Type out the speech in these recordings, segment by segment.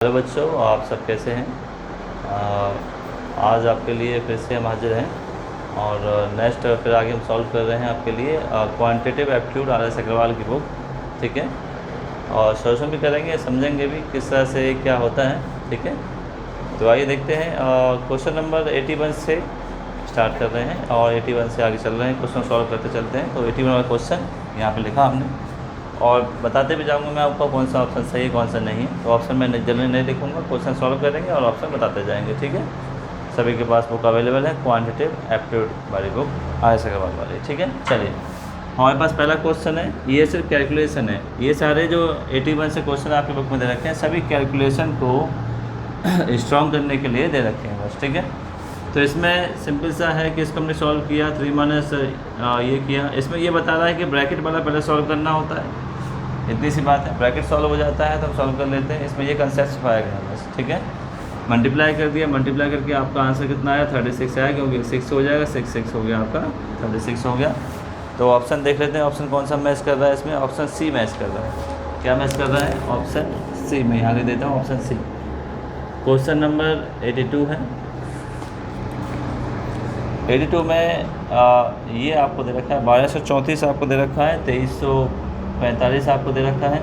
Hello बच्चों, आप सब कैसे हैं। आज आपके लिए फिर से हम हाजिर हैं और नेक्स्ट फिर आगे हम सॉल्व कर रहे हैं आपके लिए quantitative aptitude R S Agarwal की बुक। ठीक है, और सोल्यूशन भी करेंगे, समझेंगे भी किस तरह से क्या होता है। ठीक है, तो आइए देखते हैं। क्वेश्चन नंबर 81 से स्टार्ट कर रहे हैं और 81 से आगे चल रहे हैं, क्वेश्चन सॉल्व करते चलते हैं। तो 81 वाला क्वेश्चन यहाँ पे लिखा हमने और बताते भी जाऊँगा मैं आपको कौन सा ऑप्शन सही है कौन सा नहीं है। तो ऑप्शन मैं जल्दी नहीं लिखूँगा, क्वेश्चन सॉल्व करेंगे और ऑप्शन बताते जाएंगे। ठीक है, सभी के पास बुक अवेलेबल है, क्वांटिटेटिव एप्टीट्यूड वाली बुक आर एस अग्रवाल वाली। ठीक है, चलिए हमारे पास पहला क्वेश्चन है, ये सिर्फ कैलकुलेशन है। ये सारे जो 81 से क्वेश्चन आपकी बुक में दे रखे हैं सभी कैलकुलेशन को स्ट्रॉन्ग करने के लिए दे रखे हैं बस। ठीक है, तो इसमें सिंपल सा है कि इसको हमने सॉल्व किया 3 माइनस ये किया। इसमें ये बता रहा है कि ब्रैकेट वाला पहले सॉल्व करना होता है, इतनी सी बात है। ब्रैकेट सॉल्व हो जाता है तो हम सॉल्व कर लेते हैं। इसमें ये कंसेप्ट सिखाया गया बस। ठीक है, मल्टीप्लाई कर दिया, मल्टीप्लाई करके आपका आंसर कितना आया 36 आया, क्योंकि 6 हो जाएगा, 6 हो गया आपका 36 हो गया। तो ऑप्शन देख लेते हैं, ऑप्शन कौन सा मैच कर रहा है इसमें। ऑप्शन सी मैच कर रहा है। क्या मैच कर रहा है? Option C. मैं यहाँ लिख देता हूँ ऑप्शन सी। क्वेश्चन नंबर 82 है। 82 में ये आपको दे रखा है 1234 आपको दे रखा है, 2345 आपको दे रखा है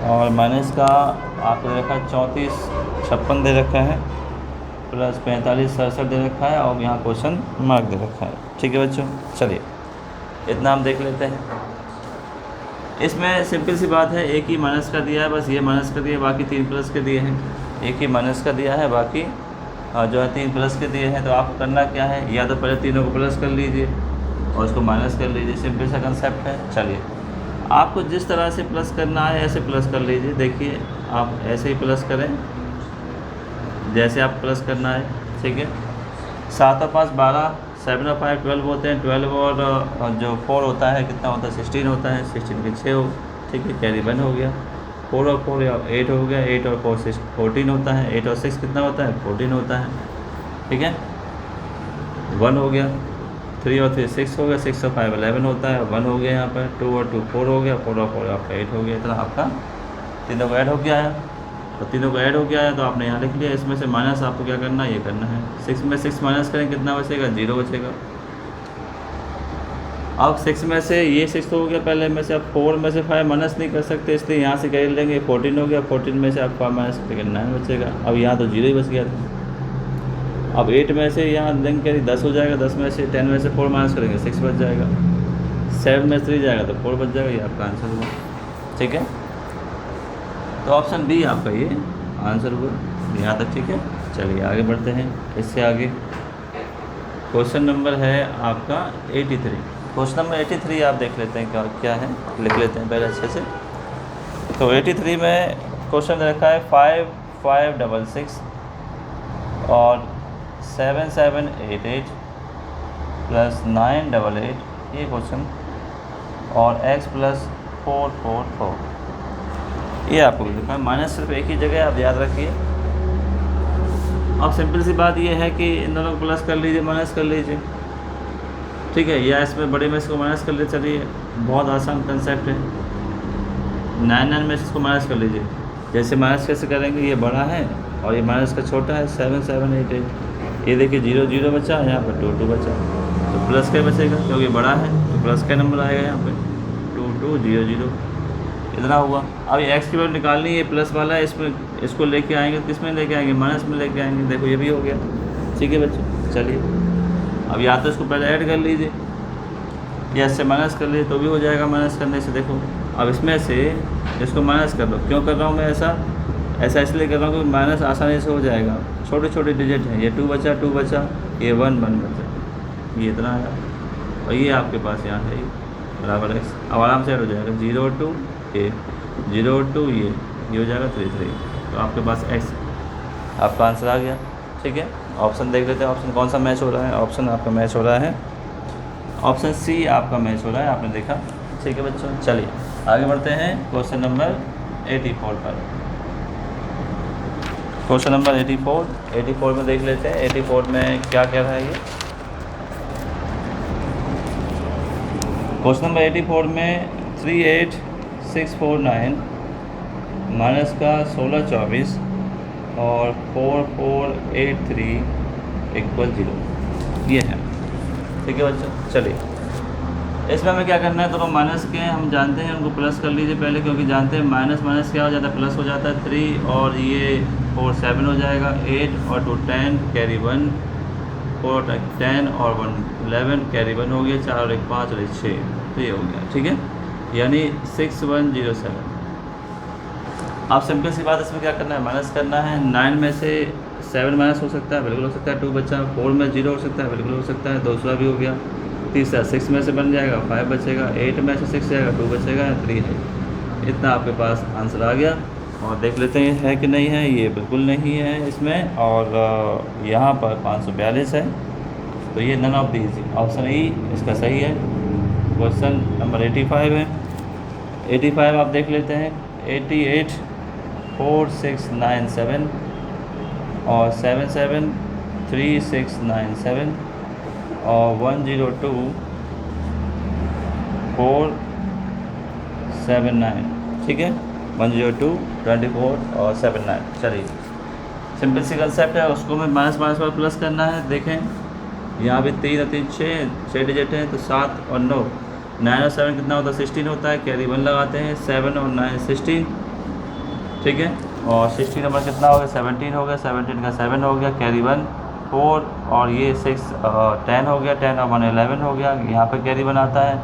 और माइनस का आपको दे रखा है 3456 दे रखा है, प्लस 4567 दे रखा है और यहाँ क्वेश्चन मार्क दे रखा है। ठीक है बच्चों, चलिए इतना हम देख लेते हैं। इसमें सिंपल सी बात है, एक ही माइनस का दिया है, बस ये माइनस का दिया है, बाकी 3 प्लस के दिए हैं। एक ही माइनस का दिया है, बाकी जो है 3 प्लस के दिए हैं। तो आपको करना क्या है, या तो पहले तीनों को प्लस कर लीजिए और उसको माइनस कर लीजिए, सिंपल सा कंसेप्ट है। चलिए आपको जिस तरह से प्लस करना है ऐसे प्लस कर लीजिए। देखिए आप ऐसे ही प्लस करें जैसे आप प्लस करना है। ठीक है, 7 और 5 12, 7 और 5 12 होते हैं। 12 और जो 4 होता है कितना होता है 16 होता है, 16 के 6 हो। ठीक है, कैरी 1 हो गया। 4 और 4 8 हो गया, 8 और 4 6 14 होता है। 8 और 6 कितना होता है 14 होता है। ठीक है, 1 हो गया। 3 और 3 6 हो गया, 6 और 5 11 होता है, 1 हो गया यहाँ पर। 2 और 2 4 हो गया, 4 और 4 आपका 8 हो गया। इतना आपका तीनों को ऐड हो गया है। तो तीनों को ऐड हो गया है तो आपने यहाँ लिख लिया। इसमें से माइनस आपको क्या करना है, ये करना है। 6 में 6 माइनस करें कितना बचेगा, 0 बचेगा। अब 6 में से ये 6 तो हो गया पहले में से। आप 4 में से 5 माइनस नहीं कर सकते, इसलिए यहाँ से कैरी लेंगे। 14 हो गया, 14 में से आप 5 माइनस करेंगे 9 बचेगा। अब यहाँ तो 0 ही बच गया था। अब 8 में से यहाँ लेंगे कैरी 10 हो जाएगा। 10 में से 10 में से 4 माइनस करेंगे 6 बच जाएगा। 7 में से 3 जाएगा तो 4 बच जाएगा। ये आपका आंसर हुआ। ठीक है, तो ऑप्शन बी आपका ये आंसर हुआ यहाँ तक। ठीक है, चलिए आगे बढ़ते हैं। इससे आगे क्वेश्चन नंबर है आपका 83। क्वेश्चन नंबर 83 आप देख लेते हैं क्या है, लिख लेते हैं पहले अच्छे से। तो 83 में क्वेश्चन रखा है 5 5 6 6 और 7 7 8 8 प्लस 9 8 8 ये क्वेश्चन, और x प्लस 4 4 4 ये आपको लिखा है। माइनस सिर्फ एक ही जगह, आप याद रखिए। अब सिंपल सी बात ये है कि इन दोनों को प्लस कर लीजिए, माइनस कर लीजिए। ठीक है, या इसमें बड़े में इसको माइनस कर ले। चलिए बहुत आसान कंसेप्ट है। 9 में इसको माइनस कर लीजिए। जैसे माइनस कैसे करेंगे, ये बड़ा है और ये माइनस का छोटा है। 7 7 8 8 ये देखिए 0 0 बचा, यहाँ पर 2 2 बचा। तो प्लस क्या बचेगा, क्योंकि बड़ा है तो प्लस का नंबर आएगा यहाँ पे 2 2 0 0 इतना हुआ। अब ये एक्स की वैल्यू निकालनी है, प्लस वाला है, इसमें इसको लेके आएंगे, किस में लेके आएंगे, माइनस में लेके आएंगे। देखो ये भी हो गया। ठीक है बच्चों, चलिए अब या तो इसको पहले ऐड कर लीजिए या इससे माइनस कर लीजिए तो भी हो जाएगा माइनस करने से। देखो अब इसमें से इसको माइनस कर दो। क्यों कर रहा हूँ मैं ऐसा इसलिए कर रहा हूँ क्योंकि माइनस आसानी से हो जाएगा। छोटे छोटे डिजिट हैं, ये 2 बचा, 2 बचा, ये 1 1 बचा, ये इतना आया और ये आपके पास यहाँ है बराबर एक्स। अब आराम से ऐड हो जाएगा। 0 2 ये 0 2 ये हो जाएगा 3 3। तो आपके पास एक्स आपका आंसर आ गया। ठीक है, ऑप्शन देख लेते हैं ऑप्शन कौन सा मैच हो रहा है। ऑप्शन आपका मैच हो रहा है, ऑप्शन सी आपका मैच हो रहा है, आपने देखा। ठीक है बच्चों, चलिए आगे बढ़ते हैं क्वेश्चन नंबर 84 पर। क्वेश्चन नंबर 84 में देख लेते हैं 84 में क्या कह रहा है ये। क्वेश्चन नंबर 84 में 3 8 6 4 9 माइनस का 1624 और 4483 = 0, ये है। ठीक है बच्चों, चलिए इसमें हमें क्या करना है, दोनों माइनस के हम जानते हैं, उनको प्लस कर लीजिए पहले, क्योंकि जानते हैं माइनस माइनस क्या हो जाता है, प्लस हो जाता है। 3 और ये 4 7 हो जाएगा, 8 और 2 10 कैरी 1, 4 10 और 1 11 कैरी 1 हो गया, 4 और 1 5 और 1 6, तो ये हो गया। ठीक है, यानी 6107। अब सिंपल सी बात, इसमें क्या करना है, माइनस करना है। 9 में से 7 माइनस हो सकता है, बिल्कुल हो सकता है, 2 बचा। 4 में 0 हो सकता है, बिल्कुल हो सकता है, दूसरा भी हो गया। तीसरा 6 में से बन जाएगा, 5 बचेगा। 8 में से 6 जाएगा, 2 बचेगा, 3 है। इतना आपके पास आंसर आ गया। और देख लेते हैं है कि नहीं है। ये बिल्कुल नहीं है इसमें, और यहाँ पर 542 है, तो ये none of these, option E इसका सही है। क्वेश्चन नंबर 85 है। 85 आप देख लेते हैं। 88 4697 और 77 3697 और 102 479। ठीक है, 102 24 और 79। चलिए सिंपल सी कंसेप्ट है, उसको में माइनस माइनस पर प्लस करना है। देखें यहाँ भी 3 और 3 6 डिजिट हैं, तो 7 और 9, 9 और 7 कितना होता है, 16 होता है। कैरी 1 लगाते हैं, 7 और 9 16। ठीक है, और 16 नंबर कितना हो गया, 17 हो गया, 17 का 7 हो गया, कैरी 1 4 और ये 6 10 हो गया, 10 और 1 11 हो गया, यहाँ पे कैरी 1 आता है।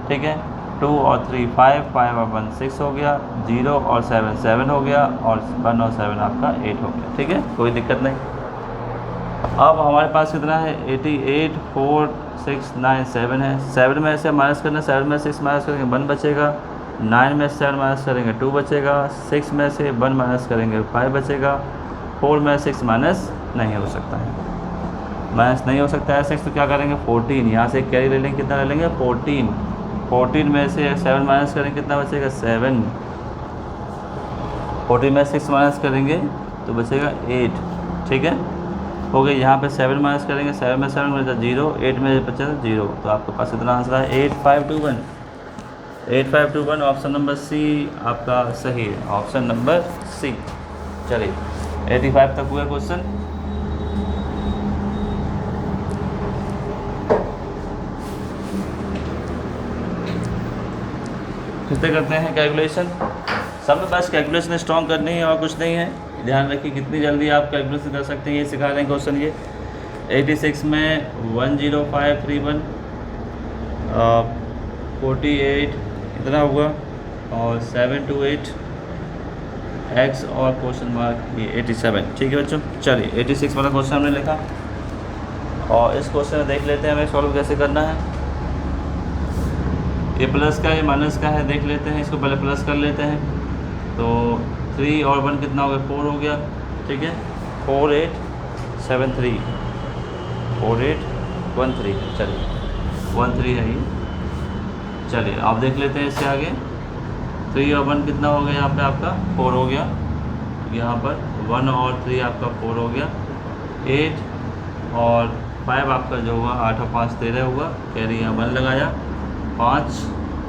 ठीक है, 2 और 3 5, 5 और 1 6 हो गया, 0 और 7 7 हो गया, और 1 और 7 आपका 8 हो गया। ठीक है, कोई दिक्कत नहीं। अब हमारे पास कितना है, 88 4697 है। 7 में से माइनस करना, 7 में से 6 माइनस करेंगे 1 बचेगा, 9 में से 7 माइनस करेंगे 2 बचेगा, 6 में से 1 माइनस करेंगे 5 बचेगा, 4 में 6 माइनस नहीं हो सकता है, माइनस नहीं हो सकता है 6, तो क्या करेंगे 14, यहाँ से कैरी ले लेंगे, कितना ले लेंगे 14, 14 में से 7 माइनस करेंगे कितना बचेगा 7, 14 में 6 माइनस करेंगे तो बचेगा 8। ठीक है, हो गया। यहाँ पे 7 माइनस करेंगे, 7 में 7 बचा 0, 8 में बचा 0, तो आपके पास कितना आंसर है 8521। 8521 ऑप्शन नंबर सी आपका सही है, ऑप्शन नंबर सी। चलिए 85 तक हुआ क्वेश्चन। कितने करते हैं कैलकुलेशन, सब में बस कैलकुलेशन स्ट्रॉन्ग करनी है और कुछ नहीं है। ध्यान रखिए कितनी जल्दी आप कैलकुलेशन कर सकते हैं, ये सिखा रहे हैं क्वेश्चन। ये 86 में 10531 48 इतना हुआ, और 728 x और क्वेश्चन मार्क ये 87। ठीक है बच्चों, चलिए 86 वाला क्वेश्चन हमने लिखा, और इस क्वेश्चन में देख लेते हैं हमें सॉल्व कैसे करना है। ये प्लस का है माइनस का है, देख लेते हैं। इसको पहले प्लस कर लेते हैं, तो 3 और 1 कितना हो गया 4 हो गया। ठीक है, 4873 4813, चलिए 13 है ये। चलिए आप देख लेते हैं इससे आगे। 3 और 1 कितना हो गया, यहाँ पे आपका 4 हो गया, यहाँ पर 1 और 3 आपका 4 हो गया, 8 और 5 आपका जो हुआ 8 और 5 13 हुआ, कैरी यहाँ 1 लगाया, 5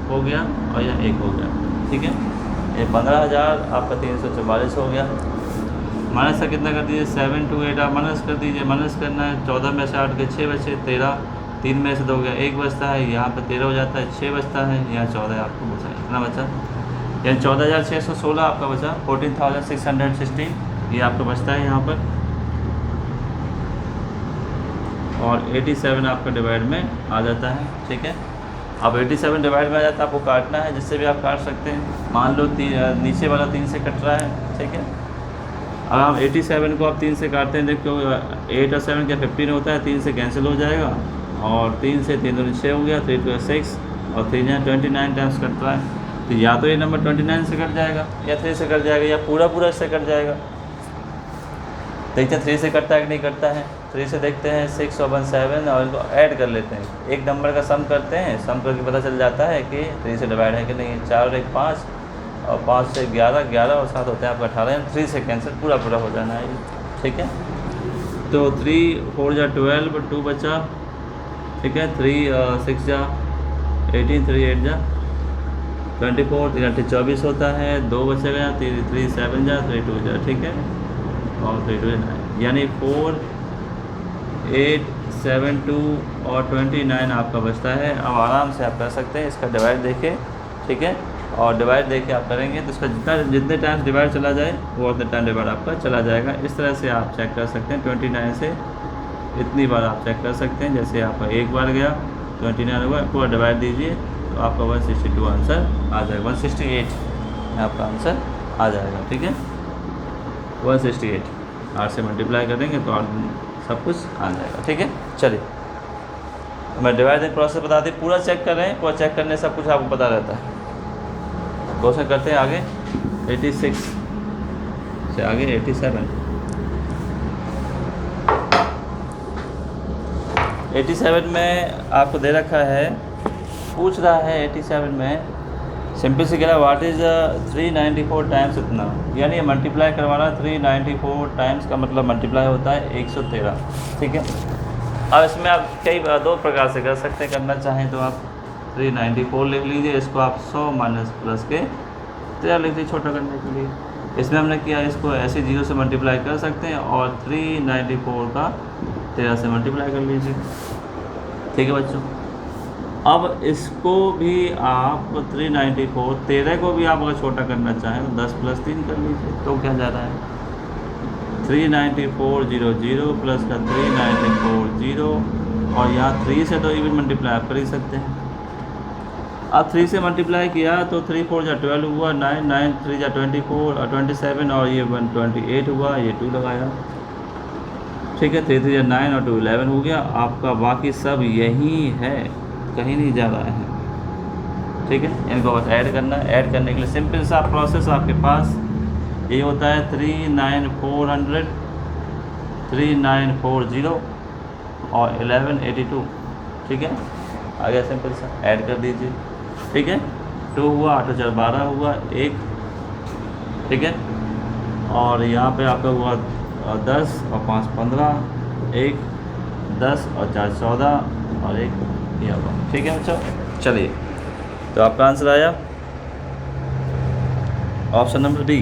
हो गया और यह 1 हो गया। ठीक है, ये 15,000 आपका 344 हो गया। माइनस का कितना कर दीजिए, 7 to 8 आप माइनस कर दीजिए। माइनस करना है, 14 में से 8 के 6 बचे, 13, 3 में से 2 गया 1 बचता है, यहाँ पे 13 हो जाता है, 6 बचता है, यहाँ 14 आपको बचा, इतना बचा, यानी 14,616 आपका बचा, 14,616 ये आपका बचता है यहाँ पर। और 87 आपका डिवाइड में आ जाता है। ठीक है, अब 87 डिवाइड में आ जाता है, आपको काटना है, जिससे भी आप काट सकते हैं। मान लो नीचे वाला 3 से कट रहा है। ठीक है, अब हम 87 को आप 3 से काटते हैं, देखो 8 और 7 क्या 15 होता है, 3 से कैंसिल हो जाएगा, और 3 से 3 2 6 हो गया, 3 2 6 और 3 29 टाइम्स कट रहा है, तो या तो ये नंबर 29 से कट जाएगा, या 3 से कट जाएगा, या पूरा पूरा से कट जाएगा। देखते हैं 3 से कटता है कि नहीं कटता है। 3 से देखते हैं 6 और 1 7, और इनको ऐड कर लेते हैं, एक नंबर का सम करते हैं, सम करके पता चल जाता है कि 3 से डिवाइड है कि नहीं। 4 और 1 5, और 5 से 11, 11 और 7 होते हैं आपका 18, 3 से कैंसिल पूरा पूरा हो जाना है। ठीक है, तो 3 4 जा 12, 2 बचा। ठीक है, 3 6 जा 18, 3 8 जा 24 3 24 होता है, 2 बचेगा, 3 7 जा, 3 2 जा, ठीक है, और 3 2 9, यानी 4 8 7 2 और 29 आपका बचता है। अब आराम से आप कर सकते हैं, इसका डिवाइड देके, ठीक है, और डिवाइड देके आप करेंगे तो इसका जितने टाइम्स डिवाइड चला जाए वो उतने टाइम डिवाइड आपका चला जाएगा। इस तरह से आप चेक कर सकते हैं, 29 से इतनी बार आप चेक कर सकते हैं। जैसे आपका एक बार गया 29 हुआ, पूरा डिवाइड दीजिए तो आपका 162 आंसर आ जाएगा, 168 आपका आंसर आ जाएगा, ठीक है, 168 8 से मल्टीप्लाई करेंगे तो सब कुछ आ जाएगा, ठीक है। चलिए मैं डिवाइडिंग प्रोसेस बता दी, पूरा चेक कर रहे हैं, पूरा चेक करने सब कुछ आपको पता रहता है। क्वेश्चन करते हैं आगे, 86 से आगे 87 में आपको दे रखा है, पूछ रहा है 87 में सिंपल से कह रहा है व्हाट इज़ 394 टाइम्स इतना, यानी मल्टीप्लाई करवाना 394 टाइम्स का मतलब मल्टीप्लाई होता है 113, ठीक है। अब इसमें आप कई दो प्रकार से कर सकते हैं, करना चाहें तो आप 394 लिख लीजिए, इसको आप 100 माइनस प्लस के 13 लिख दीजिए छोटा करने के लिए। इसमें हमने किया, इसको ऐसे 0 से मल्टीप्लाई कर सकते हैं और 394 का 13 से मल्टीप्लाई कर लीजिए, ठीक है बच्चों। अब इसको भी आप 394 13 को भी आप अगर छोटा करना चाहें तो 10 प्लस 3 कर लीजिए, तो क्या जा रहा है 394 0 0 प्लस का 394 0, और यहाँ 3 से तो इवन मल्टीप्लाई आप कर ही सकते हैं। अब 3 से मल्टीप्लाई किया तो 3 4 जा 12 हुआ, 9 9 3 जा 24 और 27 और ये 128 हुआ, ये 2 लगाया, ठीक है, 3 3 जा 9 और 2 11 हो गया आपका। बाकी सब यही है, कहीं नहीं जा रहा है, ठीक है। इनको बस ऐड करना है, ऐड करने के लिए सिंपल सा प्रोसेस आपके पास ये होता है 39400 3940 और 1182, ठीक है। आगे सिंपल सा ऐड कर दीजिए, ठीक है, 2 हुआ, 8 4 12 हुआ 1, ठीक है, और यहाँ पे आपका हुआ 10 और 5 15, 1 10 और 4 14 और 1 यह हुआ, ठीक है बच्चों। चलिए तो आपका आंसर आया ऑप्शन नंबर डी,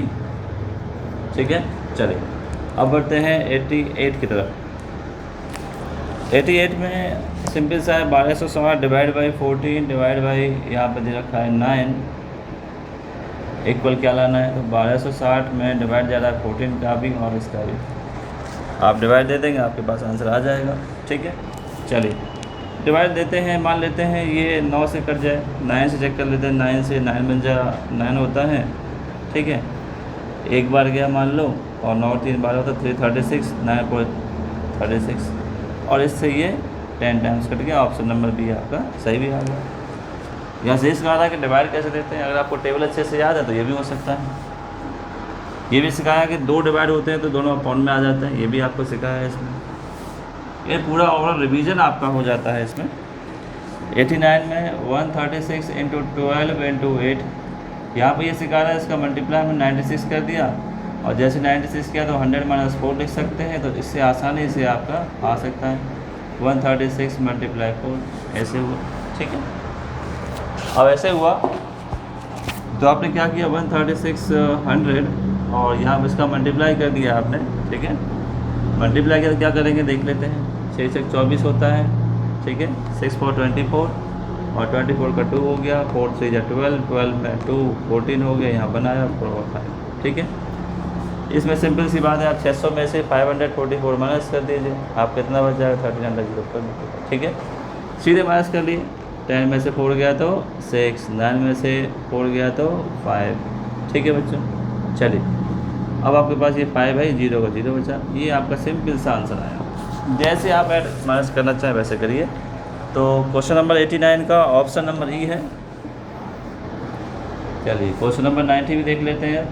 ठीक है। चलिए अब बढ़ते हैं 88 की तरफ। 88 में सिंपल सा है 1260 डिवाइड बाई 14 डिवाइड बाई यहाँ पे दे रखा है 9 इक्वल क्या लाना है, तो 1260 में डिवाइड जा रहा है 14 का भी और इसका भी, आप डिवाइड दे देंगे आपके पास आंसर आ जाएगा, ठीक है। चलिए डिवाइड देते हैं, मान लेते हैं ये 9 से कट जाए, 9 से चेक कर लेते हैं, 9 से 9 बन जा 9 होता है, ठीक है, एक बार गया मान लो, और 9 3 12 होता है 336 9.36, और इससे ये 10 टाइम्स कट गया, ऑप्शन नंबर बी आपका सही भी आ गया। यहाँ से सिखा रहा है कि डिवाइड कैसे देते हैं, अगर आपको टेबल अच्छे से याद है तो ये भी हो सकता है। ये भी सिखाया कि 2 डिवाइड होते हैं तो दोनों अकाउंट में आ जाते हैं, ये भी आपको सिखाया है इसमें। ये पूरा ओवरऑल रिवीजन आपका हो जाता है इसमें। 89 में 136 इंटू 12 इंटू 8, यहाँ पर ये सिखा रहा है, इसका मल्टीप्लाई में 96 कर दिया, और जैसे 96 किया तो 100 माइनस 4 लिख सकते हैं, तो इससे आसानी से आपका आ सकता है 136 मल्टीप्लाई 4, ऐसे हुआ, ठीक है। अब ऐसे हुआ तो आपने क्या किया 136 100 और यहाँ पर इसका मल्टीप्लाई कर दिया आपने, ठीक है। मल्टीप्लाई किया तो क्या करेंगे देख लेते हैं, 6 6 24 होता है, ठीक है, 6 4 24 और 24 का 2 हो गया, 4 3 जा 12 12 में 2 14 हो गया, यहाँ बनाया 4 और 5, ठीक है। इसमें सिंपल सी बात है, आप 600 में से 544 माइनस कर दीजिए, आप कितना बच जाएगा 1300 कर दीजिए, ठीक है, सीधे माइनस कर लिए। 10 में से 4 गया तो 6, 9 में से 4 गया तो 5, ठीक है बच्चों। चलिए अब आपके पास ये 5 है, 0 का 0 बचा, ये आपका सिंपल सा आंसर आया। जैसे आप ऐड माइनस करना चाहें वैसे करिए। तो क्वेश्चन नंबर 89 का ऑप्शन नंबर ई है। चलिए क्वेश्चन नंबर 90 भी देख लेते हैं।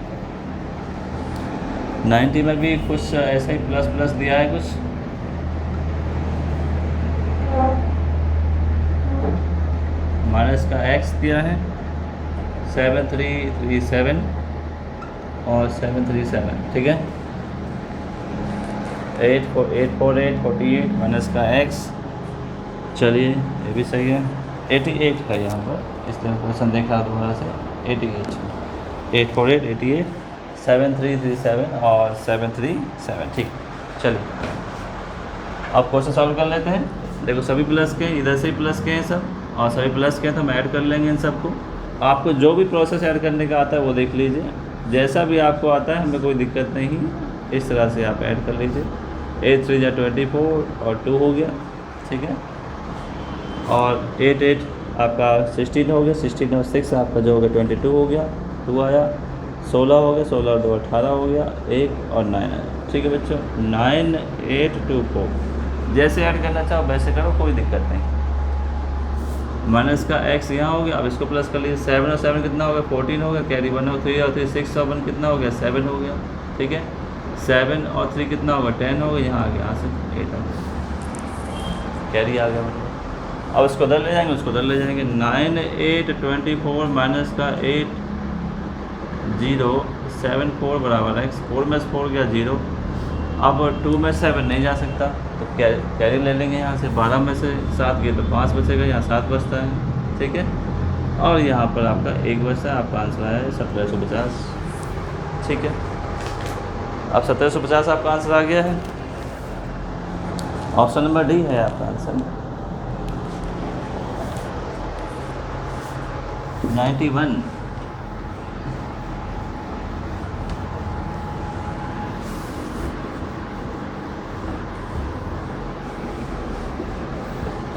90 में भी कुछ ऐसा ही प्लस प्लस दिया है, कुछ माइनस का x दिया है 7337 और 737, ठीक है। 848 48 माइनस का x, चलिए ये भी सही है। 88 का यहाँ पर इसलिए क्वेश्चन देखा दोबारा से, 88 7337 और 737। ठीक, चलिए अब क्वेश्चन सॉल्व कर लेते हैं। देखो सभी प्लस के हैं, इधर से ही प्लस के हैं सब, और सभी प्लस के हैं तो हम ऐड कर लेंगे इन सबको। आपको जो भी प्रोसेस ऐड करने का आता है वो देख लीजिए, जैसा भी आपको आता है, हमें कोई दिक्कत नहीं है, इस तरह से आप ऐड कर लीजिए। 8 3 जा 24 और 2 हो गया, ठीक है। और 8 8 आपका 16 हो गया, 16 और 6 आपका जो हो गया 22 हो गया, 2 आया, 16 हो गया, 16 और 2 18 हो गया, 1 और 9 आया। ठीक है बच्चों, 9 8 2 4 जैसे ऐड करना चाहो वैसे करो, कोई दिक्कत नहीं। माइनस का x यहाँ हो गया, अब इसको प्लस कर लीजिए। 7 और 7 कितना हो गया, 14 हो गया, कैरी 1 और 3 और 3 6 और 1 कितना हो गया, 7 हो गया, ठीक है। 7 और 3 कितना होगा, 10 हो गया, यहाँ आ गया, यहाँ से 8 हो गया, कैरी आ गया मतलब। अब इसको उधर ले जाएंगे, उसको उधर ले जाएंगे। 9 8 24 माइनस का 8 0 7 4 बराबर x, 4 में से 4 गया 0। अब 2 में 7 नहीं जा सकता तो कैरी ले लेंगे यहाँ से। 12 में से 7 गए तो 5 बचेगा, यहाँ 7 बचता है, ठीक है। और यहाँ पर आपका 1 बचता है, आपका आंसर आया है 1750, ठीक है। अब 1750 आपका आंसर आ गया है। ऑप्शन नंबर डी है आपका आंसर 91।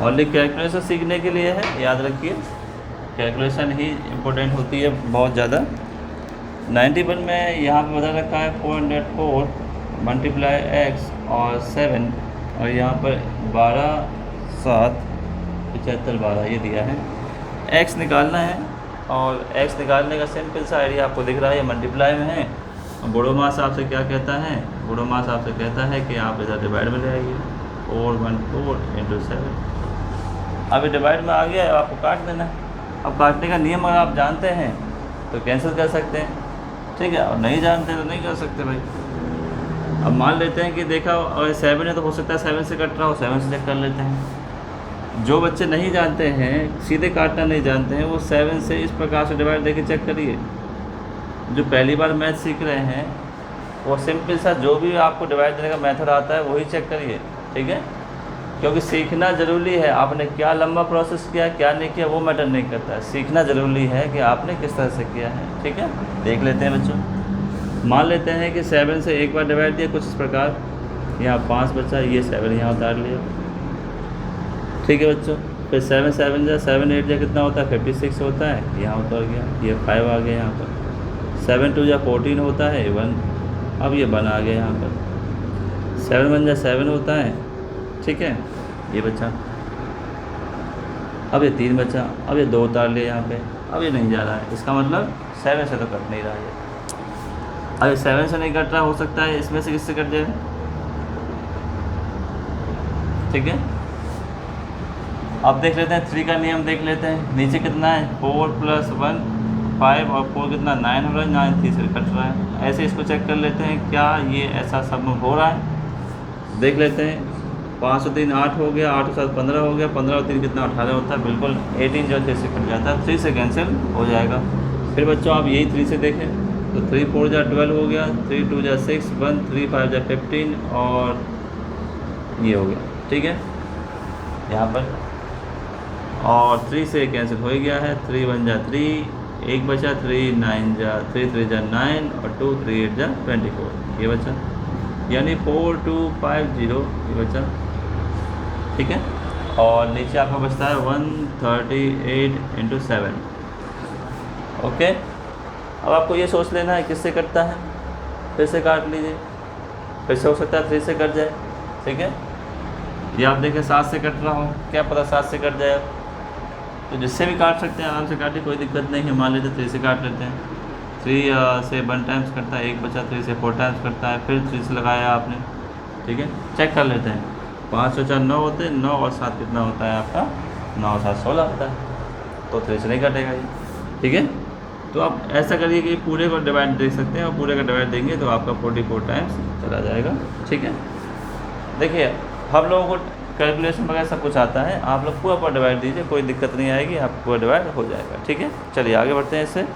ओनली कैलकुलेशन सीखने के लिए है, याद रखिए कैलकुलेशन ही इम्पोर्टेंट होती है बहुत ज़्यादा। 91 में यहाँ पे बता रखा है 404 मल्टीप्लाई x और 7, और यहाँ पर 12 7 75 12 ये दिया है। x निकालना है, और x निकालने का सिंपल सा आइडिया आपको दिख रहा है, ये मल्टीप्लाई में है। बड़ोमास आपसे क्या कहता है, बड़ोमास आपसे कहता है कि आप इधर डिवाइड में ले आइए, 414 इंटू 7। अब ये डिवाइड में आ गया है, आपको काट देना है। अब काटने का नियम अगर आप जानते हैं तो कैंसिल कर सकते हैं, ठीक है, और नहीं जानते तो नहीं कर सकते भाई। अब मान लेते हैं कि देखा और 7 है तो हो सकता है 7 से कट रहा हो, 7 से चेक कर लेते हैं। जो बच्चे नहीं जानते हैं, सीधे काटना नहीं जानते हैं, वो 7 से इस प्रकार से डिवाइड देके चेक करिए। जो पहली बार मैथ सीख रहे हैं वो सिंपल सा जो भी आपको डिवाइड देने का मेथड आता है वही चेक करिए, ठीक है। क्योंकि सीखना ज़रूरी है, आपने क्या लंबा प्रोसेस किया क्या नहीं किया वो मैटर नहीं करता है, सीखना ज़रूरी है कि आपने किस तरह से किया है, ठीक है। देख लेते हैं बच्चों, मान लेते हैं कि 7 से एक बार डिवाइड दिया कुछ इस प्रकार, यहाँ 5 बचा, ये 7 यहाँ उतार लिया, ठीक है बच्चों। फिर 7 7 जा 7 8 जा कितना होता है, 56 होता है, यहाँ उतर गया, ये 5 आ गया यहाँ पर। 7 2 जा 14 होता है 1, अब ये 1 आ गया यहाँ पर। 7 1 जा 7 होता है, ठीक है, ये बचा। अब ये 3 बचा, अब ये 2 उतार लिया यहाँ पे, अब ये नहीं जा रहा है, इसका मतलब 7 से तो कट नहीं रहा है। अब ये 7 से नहीं कट रहा, हो सकता है इसमें से किससे कट जाए, ठीक है। अब देख लेते हैं 3 का नियम देख लेते हैं। नीचे कितना है 4 + 1 5 और 4 कितना 9 हो रहा है, 9 3 से कट रहा है। ऐसे इसको चेक कर लेते हैं क्या ये ऐसा सब हो रहा है, देख लेते हैं। 5 और 3 8 हो गया, 8 और 7 15 हो गया, 15 और 3 कितना 18 होता है, बिल्कुल 18 जो 3 से कट जाता है, 3 से कैंसिल हो जाएगा। फिर बच्चों आप यही 3 से देखें तो 3 4 जा 12 हो गया, 3 2 जा 6 1 3 5 जा 15 और ये हो गया, ठीक है यहाँ पर। और 3 से कैंसिल हो गया है, 3 1 जा 3, 1 बचा, 3 9 जा 3 3 जा 9 और 2 3 8 जा 24, ये बचा, यानी 4 2 5 0 ये बचा, ठीक है। और नीचे आपका बचता है 138 इंटू 7, ओके। अब आपको ये सोच लेना है किससे कटता है, फिर से काट लीजिए, फिर से हो सकता है 3 से कट जाए, ठीक है। ये आप देखें 7 से कट रहा हो, क्या पता 7 से कट जाए, तो जिससे भी काट सकते हैं आराम से काटिए, कोई दिक्कत नहीं है। मान लेते 3 से काट लेते हैं, 3 से 1 टाइम्स करता है, 1 बचा, 3 से 4 टाइम्स करता है, फिर 3 से लगाया आपने, ठीक है। चेक कर लेते हैं, 5 और 4 9 होते हैं, 9 और 7 कितना होता है आपका, 9 और 7 16 होता है, तो 3 से नहीं कटेगा ये, ठीक है। तो आप ऐसा करिए कि पूरे को डिवाइड दे सकते हैं, और पूरे का डिवाइड देंगे तो आपका 44 टाइम्स चला जाएगा, ठीक है। देखिए हम लोगों को कैलकुलेशन वगैरह सब कुछ आता है, आप लोग पूरा पर डिवाइड दीजिए, कोई दिक्कत नहीं आएगी, आपको पूरा डिवाइड हो जाएगा, ठीक है। चलिए आगे बढ़ते हैं इससे।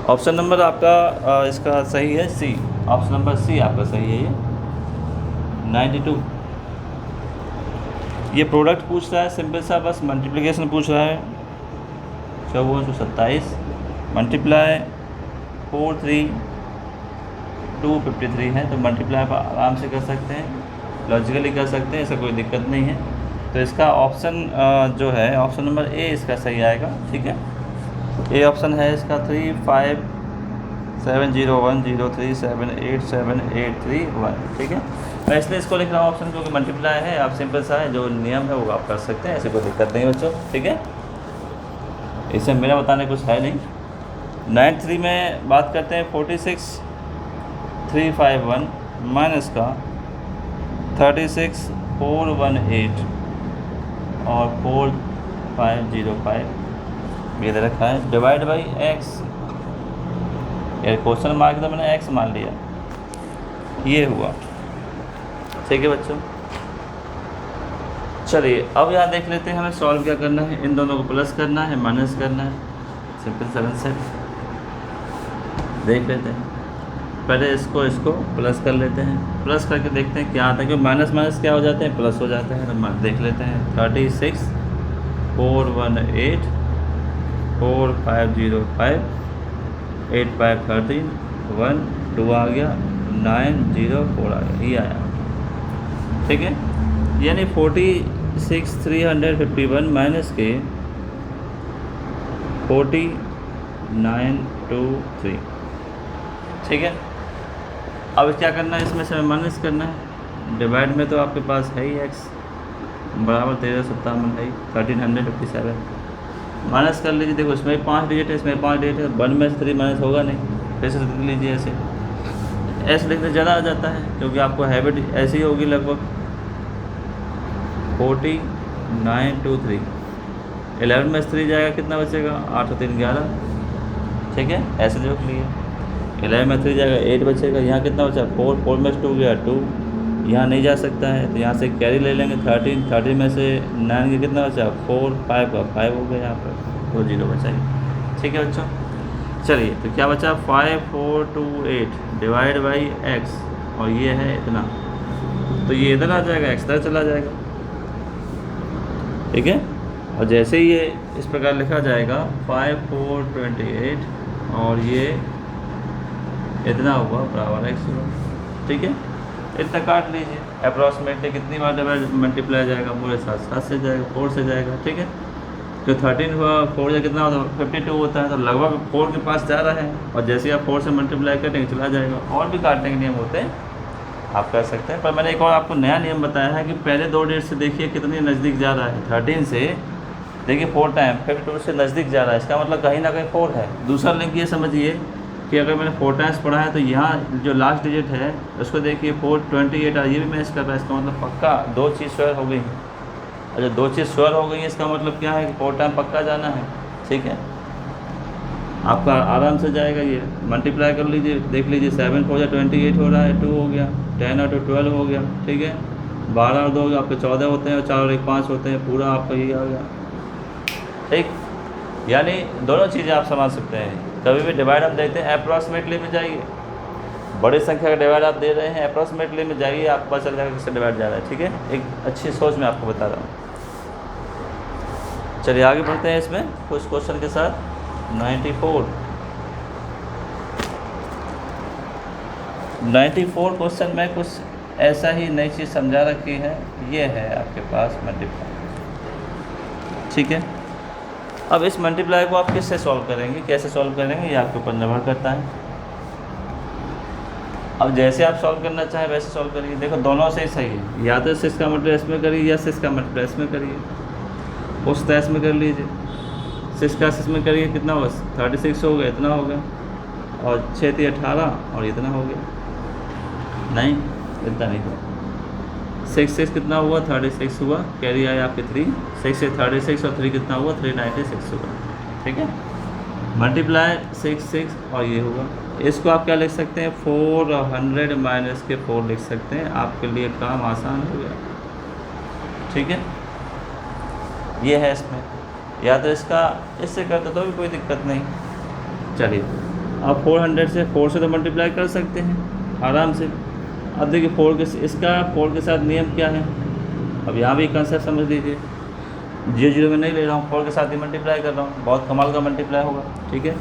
ऑप्शन नंबर आपका इसका सही है सी, ऑप्शन नंबर सी आपका सही है। ये 92। ये प्रोडक्ट पूछ रहा है सिंपल सा, बस मल्टीप्लिकेशन पूछ रहा है। 5427 मल्टीप्लाई 43253 है, तो मल्टीप्लाई आप आराम से कर सकते हैं, लॉजिकली कर सकते हैं, ऐसा कोई दिक्कत नहीं है। तो इसका ऑप्शन जो है ऑप्शन नंबर ए इसका सही आएगा। ठीक है, ए ऑप्शन है इसका 357010378781। ठीक है, मैं इसलिए इसको लिख रहा हूँ ऑप्शन, क्योंकि मल्टीप्लाई है, आप सिंपल सा है, जो नियम है वो आप कर सकते हैं, ऐसी कोई दिक्कत नहीं बच्चों। ठीक है, इससे मेरा बताने कुछ है नहीं। 93 में बात करते हैं 46351 माइनस का 36418 और 4505 ये दे रखा है, डिवाइड बाई एक्स। यार क्वेश्चन मार्क था, मैंने एक्स मान लिया, ये हुआ। ठीक है बच्चों, चलिए अब यहाँ देख लेते हैं हमें सॉल्व क्या करना है। इन दोनों को प्लस करना है, माइनस करना है, सिंपल 7 सेट देख लेते हैं। पहले इसको प्लस कर लेते हैं, प्लस करके देखते हैं क्या आता है, क्योंकि माइनस माइनस क्या हो जाते हैं, प्लस हो जाते हैं। तो देख लेते हैं 36418 4505 8513 1 2 आ गया, 904 आ गया, ये आया। ठीक है, यानी 46351 माइनस के 4923। ठीक है, अब क्या करना है, इसमें से माइनस करना है। डिवाइड में तो आपके पास है ही एक्स बराबर 1357 है, 1357 माइनस कर लीजिए। देखो इसमें 5 डिजिट है, इसमें 5 डिजिट है, 1 में से 3 माइनस होगा नहीं, फिर से लिख लीजिए ऐसे। ऐसे लिखने ज़्यादा आ जाता है, क्योंकि आपको हैबिट ऐसी होगी लगभग। 4923 11 में से 3 जाएगा, कितना बचेगा, 8 और 3 11। ठीक है, ऐसे लिख लिए। 11 में 3 जाएगा, 8 बचेगा। यहाँ कितना बचा, 4 में से 2 गया 2, यहाँ नहीं जा सकता है, तो यहाँ से कैरी ले लेंगे 13 में से 9 का कितना बचा, 4 5 का 5 हो गया, यहाँ पर 2 0 बचाइए। ठीक है बच्चों, चलिए तो क्या बचा, 5428 डिवाइड बाई एक्स, और ये है इतना, तो ये इधर आ जाएगा, एक्स इधर चला जाएगा। ठीक है, और जैसे ही ये इस प्रकार लिखा जाएगा 5428 और ये इतना हुआ बराबर एक्स हुआ। ठीक है, इतना काट लीजिए। अप्रॉक्सीमेटली कितनी बार मल्टीप्लाई जाएगा, पूरे 7 से जाएगा, 4 से जाएगा। ठीक है, तो 13 हुआ, 4 से कितना होता है, 52 होता है, तो लगभग 4 के पास जा रहा है। और जैसे आप 4 से मल्टीप्लाई करेंगे चला जाएगा। और भी काटने के नियम होते हैं, आप कर सकते हैं, पर मैंने एक और आपको नया नियम बताया है कि पहले 2 डेट से देखिए कितनी नज़दीक जा रहा है। 13 से देखिए 4 टाइम, 52 से नज़दीक जा रहा है, इसका मतलब कहीं ना कहीं 4 है। दूसरा लिंक ये समझिए कि अगर मैंने 4 टाइम्स पढ़ा है, तो यहाँ जो लास्ट डिजिट है उसको देखिए 428 ये भी मैच कर रहा है, इसका मतलब पक्का 2 चीज़ श्योर हो गई। और जब 2 चीज़ श्योर हो गई है, इसका मतलब क्या है कि 4 टाइम पक्का जाना है। ठीक है, आपका आराम से जाएगा। ये मल्टीप्लाई कर लीजिए, देख लीजिए 7 4 28 हो रहा है, 2 हो गया, 10 और 2 12 हो गया। ठीक है, 12 और 2 आपके 14 होते हैं, और 4 और 1 5 होते हैं, पूरा आपका ये आ गया। ठीक, यानी दोनों चीज़ें आप समझ सकते हैं। कभी भी डिवाइड हम देते हैं अप्रॉक्सीमेटली में जाइए, बड़ी संख्या का डिवाइड आप दे रहे हैं, अप्रॉक्सीमेटली में जाइए, आपको पता चल जाएगा किससे डिवाइड जा रहा है। ठीक है, एक अच्छी सोच मैं आपको बता रहा हूँ। चलिए आगे बढ़ते हैं इसमें कुछ क्वेश्चन के साथ। 94 क्वेश्चन में कुछ ऐसा ही नई चीज़ समझा रखी है। ये है आपके पास मल्टीप्लाई। ठीक है, अब इस मल्टीप्लाई को आप किससे सॉल्व करेंगे, कैसे सॉल्व करेंगे, ये आपके ऊपर निर्भर करता है। अब जैसे आप सॉल्व करना चाहें वैसे सॉल्व करिए। देखो दोनों से ही सही है, या तो 6 का मल्टीप्लाई इसमें करिए, या 6 का मल्टीप्लाई इसमें करिए, उस तरह इसमें कर लीजिए। 6 का 6 में करिए, कितना होगा, 36 हो गया, इतना हो गया, और 6 3 18 और इतना हो गया, नहीं इतना नहीं हुआ। 6 6 कितना हुआ, 36 हुआ, कैरी आया आपके 3, 6 से 36 और 3 कितना हुआ, 396 हुआ। ठीक है, मल्टीप्लाई 6 6 और ये हुआ। इसको आप क्या लिख सकते हैं, 400 माइनस के 4 लिख सकते हैं, आपके लिए काम आसान हो गया। ठीक है, ये है इसमें, या तो इसका इससे करते तो भी कोई दिक्कत नहीं। चलिए आप 400 से 4 से तो मल्टीप्लाई कर सकते हैं आराम से। अब देखिए 4 के इसका 4 के साथ नियम क्या है, अब यहाँ भी कंसेप्ट समझ लीजिए। 0 में नहीं ले रहा हूँ, 4 के साथ ही मल्टीप्लाई कर रहा हूँ, बहुत कमाल का मल्टीप्लाई होगा। ठीक है,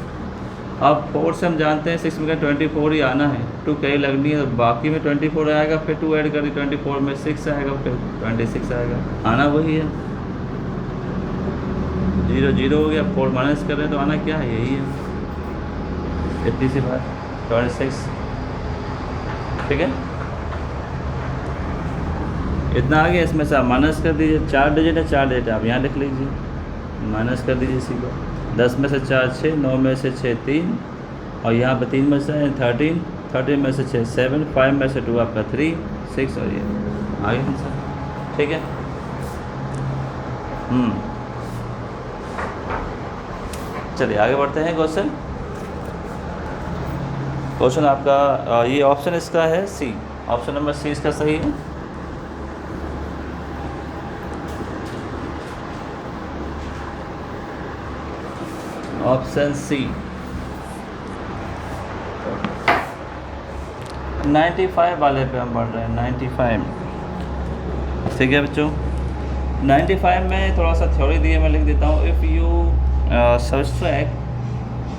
अब 4 से हम जानते हैं 6 में 24 ही आना है, 2 कैरी लगनी है, तो बाकी में 24 आएगा, फिर 2 ऐड कर दी, 24 में 6 आएगा, फिर 26 आएगा, आना वही है। 0 0 हो गया, 4 माइनस कर रहे हैं तो आना क्या है, यही है, इतनी सी बात, 26। ठीक है, इतना आ गया। इसमें से आप माइनस कर दीजिए, 4 डिजिट है, 4 डिजिट आप यहाँ लिख लीजिए, माइनस कर दीजिए सीधा। 10 में से 4 6, 9 में से 6 3, और यहाँ पर 3 में से 13, 13 में से 6 7, 5 में से 2 आपका 3 6, और ये आगे आंसर। ठीक है, चलिए आगे बढ़ते हैं। क्वेश्चन आपका ये ऑप्शन इसका है सी, ऑप्शन नंबर सी इसका सही है। ऑप्शन सी 95 वाले पे हम बढ़ रहे हैं, 95। ठीक है बच्चों, 95 में थोड़ा सा थ्योरी दिए, मैं लिख देता हूँ। इफ़ यू सब्सट्रैक्ट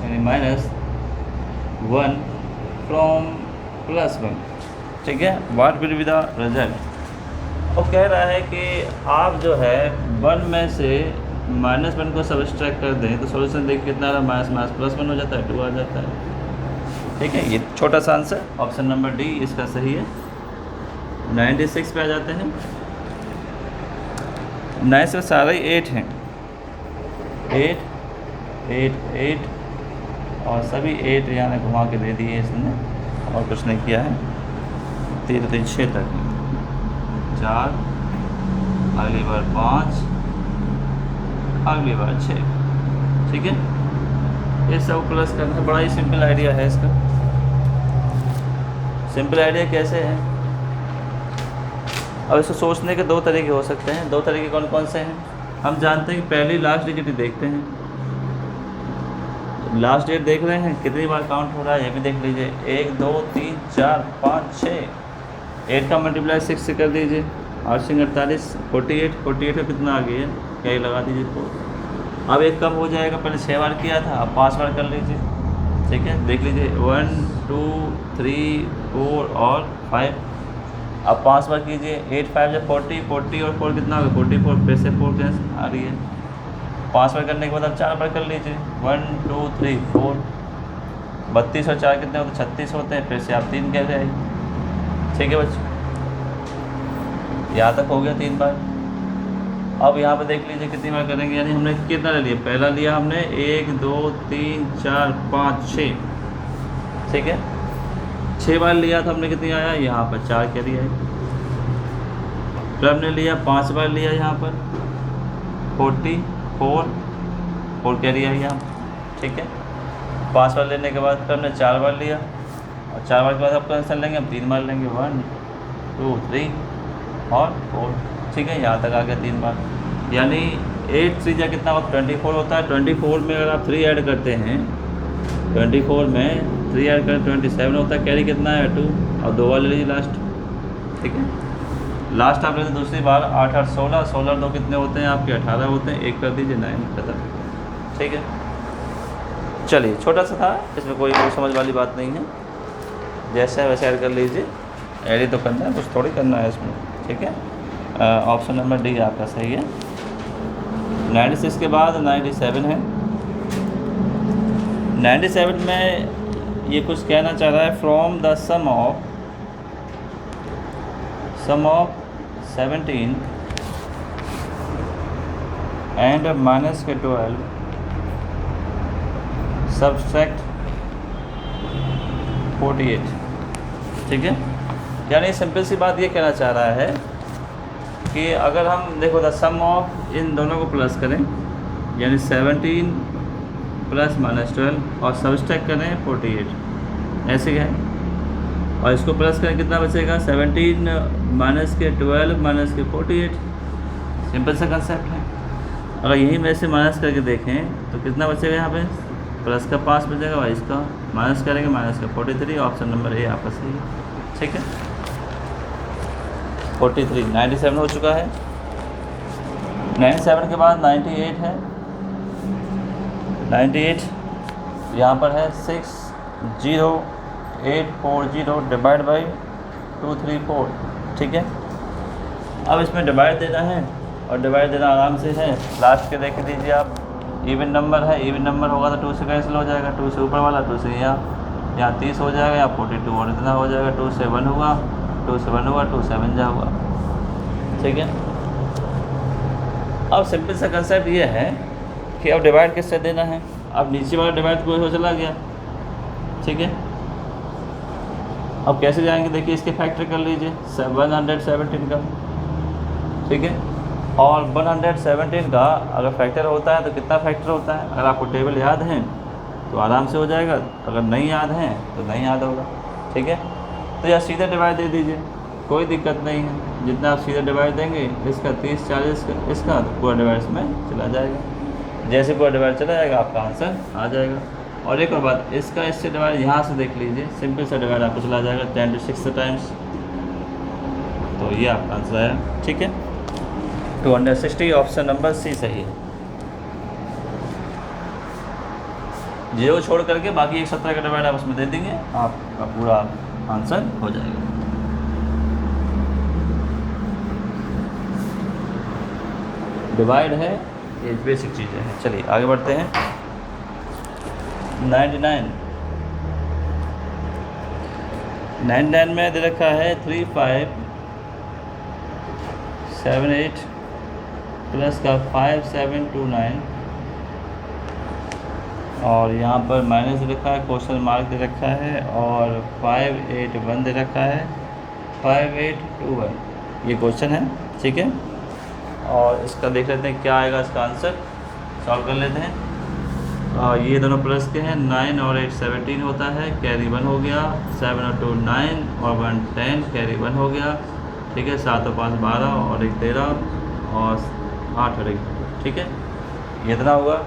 यानी -1 फ्रॉम +1, ठीक है, what will be the result. वो कह रहा है कि आप जो है 1 में से -1 को सब्सट्रैक्ट कर दें तो सॉल्यूशन देखिए कितना आ रहा है, -+1 हो जाता है, 2 आ जाता है। ठीक है, ये छोटा सा आंसर ऑप्शन नंबर डी इसका सही है। 96 पे आ जाते हैं। 9 से सारे 8 हैं, 8 8 8, और सभी 8 यहाँ घुमा के दे दिए इसने, और कुछ नहीं किया है। 3 3 6 तक, 4, अगली बार 5, अगली बार 6। ठीक है, ये सब प्लस करना बड़ा ही सिंपल आइडिया है इसका। सिंपल आइडिया कैसे है, अब इसको सोचने के 2 तरीके हो सकते हैं। 2 तरीके कौन कौन से हैं, हम जानते हैं कि पहली लास्ट डिजिट ही देखते हैं। लास्ट डिजिट देख रहे हैं, कितनी बार काउंट हो रहा है ये भी देख लीजिए, 1 2 3 4 5 6। 8 का मल्टीप्लाई 6 से कर दीजिए, 8 से 48, 48 48 का कितना आ गया है, क्या ही लगा दीजिए 4। अब एक कम हो जाएगा, पहले 6 बार किया था, अब 5 बार कर लीजिए। ठीक है, देख लीजिए 1 2 3 4 और 5, अब 5 बार कीजिए, 8 5 जब 40, 40 और 4 कितना होगा, 44, फिर से 4 कैंसिल आ रही है। 5 बार करने के बाद अब 4 बार कर लीजिए, 1 2 3 4, 32 और 4 कितने होते हैं, 36 होते हैं, फिर से आप 3 कैसे आई। ठीक है बच्चों, यहाँ तक हो गया 3 बार। अब यहाँ पे देख लीजिए कितनी बार करेंगे, यानी हमने कितना ले लिया, पहला लिया हमने 1 2 3 4 5 6। ठीक है, 6 बार लिया तो हमने कितनी आया, यहाँ पर 4 कैरी आई। फिर हमने लिया 5 बार लिया, यहाँ पर 4 कैरी आई यहाँ। ठीक है, 5 बार लेने के बाद फिर हमने 4 बार लिया, और 4 बार के बाद आपका आंसर लेंगे, हम 3 बार लेंगे, 1 2 3 और 4। ठीक है, यहाँ तक आ गया 3 बार, यानी 8 3 कितना होता है, 24 होता है। 24 में अगर आप 3 ऐड करते हैं, 24 में 3 ऐड करें 27 होता है, कैरी कितना है 2, और 2 बार ले लीजिए लास्ट। ठीक है, लास्ट आप लेते दूसरी बार 8 8 16, 16 2 कितने होते हैं आपके, 18 होते हैं, 1 कर दीजिए, 9 खत्म। ठीक है, चलिए छोटा सा था, इसमें कोई समझ वाली बात नहीं है, जैसा है वैसे ऐड कर लीजिए, ऐड ही तो करना है, कुछ थोड़ी करना है इसमें। ठीक है, ऑप्शन नंबर डी आपका सही है। 96 के बाद 97 है। 97 में ये कुछ कहना चाह रहा है, from the sum of 17 and -12 subtract 48। ठीक है, यानी सिंपल सी बात ये कहना चाह रहा है कि अगर हम देखो द सम ऑफ इन दोनों को प्लस करें, यानी 17 प्लस -12 और सब्सट्रैक्ट करें 48, ऐसे है, और इसको प्लस करें कितना बचेगा, 17 माइनस के 12 माइनस के 48। सिंपल सा कंसेप्ट है। अगर यही में से माइनस करके देखें तो कितना बचेगा, यहाँ पे प्लस का 5 बचेगा और इसका माइनस करेंगे, माइनस का 43, ऑप्शन नंबर ए आपका सही है। ठीक है, 43 97 हो चुका है। 97 के बाद 98 है। 98 यहाँ पर है 60840 डिवाइड बाई 234। ठीक है, अब इसमें डिवाइड देना है और डिवाइड देना आराम से है। लास्ट के देख लीजिए आप, इवन नंबर है, इवन नंबर होगा तो 2 से कैंसिल हो जाएगा, 2 से ऊपर वाला 2 से यहाँ 30 हो जाएगा, यहाँ 42 और इतना हो जाएगा, 2 से 1 हुआ, 2 से 1 हुआ, 2 से 7 जा हुआ। ठीक है, अब सिंपल सा कंसेप्ट ये है कि अब डिवाइड किससे देना है। अब नीचे वाला डिवाइड कोई हो चला गया। ठीक है, अब कैसे जाएंगे, देखिए इसके फैक्टर कर लीजिए 117 का। ठीक है, और 117 का अगर फैक्टर होता है तो कितना फैक्टर होता है, अगर आपको टेबल याद है तो आराम से हो जाएगा, अगर नहीं याद है तो नहीं याद होगा। ठीक है, तो या सीधे डिवाइड दे दीजिए, कोई दिक्कत नहीं है। जितना आप सीधे डिवाइड देंगे, इसका 30 40 इसका, तो पूरा डिवाइड में चला जाएगा। जैसे पूरा डिवाइड चला जाएगा आपका आंसर आ जाएगा। और एक और बात, इसका इससे डिवाइड यहाँ से देख लीजिए, सिंपल सा डिवाइड आपको चला जाएगा 10 to 6 टाइम्स, तो ये आपका आंसर आया। ठीक है, 260 ऑप्शन नंबर सी सही है। 0 छोड़ करके बाकी 117 का डिवाइड आप उसमें दे देंगे, आपका पूरा आंसर हो जाएगा। डिवाइड है, ये बेसिक चीज़ें हैं। चलिए आगे बढ़ते हैं। 99 में दे रखा है 3578 प्लस का 5729 और यहाँ पर माइनस दे रखा है, क्वेश्चन मार्क दे रखा है और 581 दे रखा है, 5821 ये क्वेश्चन है। ठीक है, और इसका देख लेते हैं क्या आएगा इसका आंसर, सॉल्व कर लेते हैं। ये दोनों प्लस के हैं, 9 और 8 17 होता है, कैरी 1 हो गया, 7 और 2 9 और 1 10, कैरी 1 हो गया। ठीक है, 7 और 5 12 और 1 13 और 8 और 1। ठीक है, ये इतना होगा।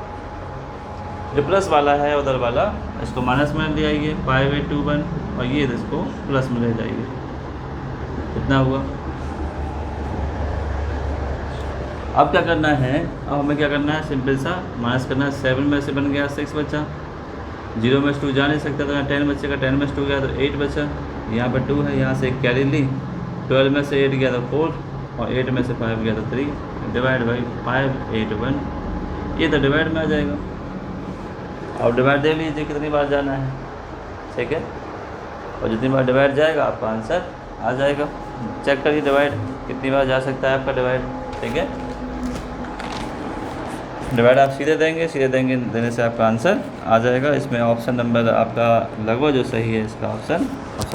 जो प्लस वाला है उधर वाला इसको माइनस में ले आइए, 5821, और ये इसको प्लस में ले जाइए, इतना हुआ। अब क्या करना है, अब हमें क्या करना है, सिंपल सा माइनस करना है। 7 में से बन गया 6 बचा, 0 में से 2 जा नहीं सकता तो यहाँ 10 बचेगा, 10 में से 2 गया तो 8 बचा, यहाँ पर 2 है, यहाँ से एक कैरी ली, 12 में से 8 गया तो 4 और 8 में से 5 गया तो 3, डिवाइड बाई 581, ये तो डिवाइड में आ जाएगा। अब डिवाइड दे लीजिए कितनी बार जाना है। ठीक है, और जितनी बार डिवाइड जाएगा आपका आंसर आ जाएगा। चेक करिए डिवाइड कितनी बार जा सकता है आपका डिवाइड। ठीक है, डिवाइड आप सीधे देंगे, सीधे देने से आपका आंसर आ जाएगा। इसमें ऑप्शन नंबर आपका लगभग जो सही है, इसका ऑप्शन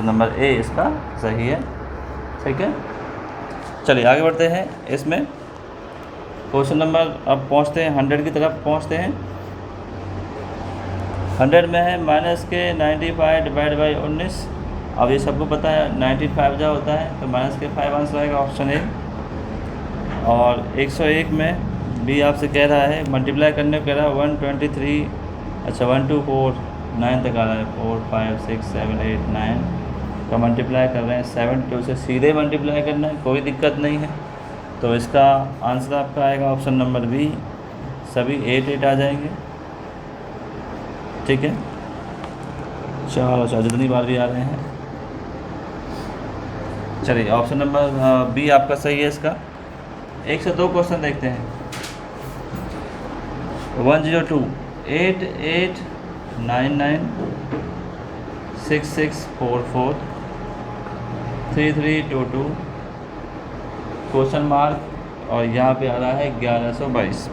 नंबर ए इसका सही है। ठीक है, चलिए आगे बढ़ते हैं। इसमें क्वेश्चन नंबर अब पहुंचते हैं 100 की तरफ पहुंचते हैं। 100 में है माइनस के 95 डिवाइड बाई 19। अब ये सबको पता है 95 जो होता है तो माइनस के 5 आंसर आएगा, ऑप्शन ए। और 101 में भी आपसे कह रहा है मल्टीप्लाई करने को कह रहा है 123, अच्छा 1 2 4 9 तक आ रहा है, 4 5 6 7 8 9 का मल्टीप्लाई कर रहे हैं। 7 2 से सीधे मल्टीप्लाई करना है, कोई दिक्कत नहीं है। तो इसका आंसर आपका आएगा ऑप्शन नंबर बी, सभी 8 8 आ जाएंगे। ठीक है, चलो जितनी बार भी आ रहे हैं। चलिए ऑप्शन नंबर बी आपका सही है इसका। 102 क्वेश्चन देखते हैं। 102 8899 6644 3322 क्वेश्चन मार्क और यहाँ पे आ रहा है 1122।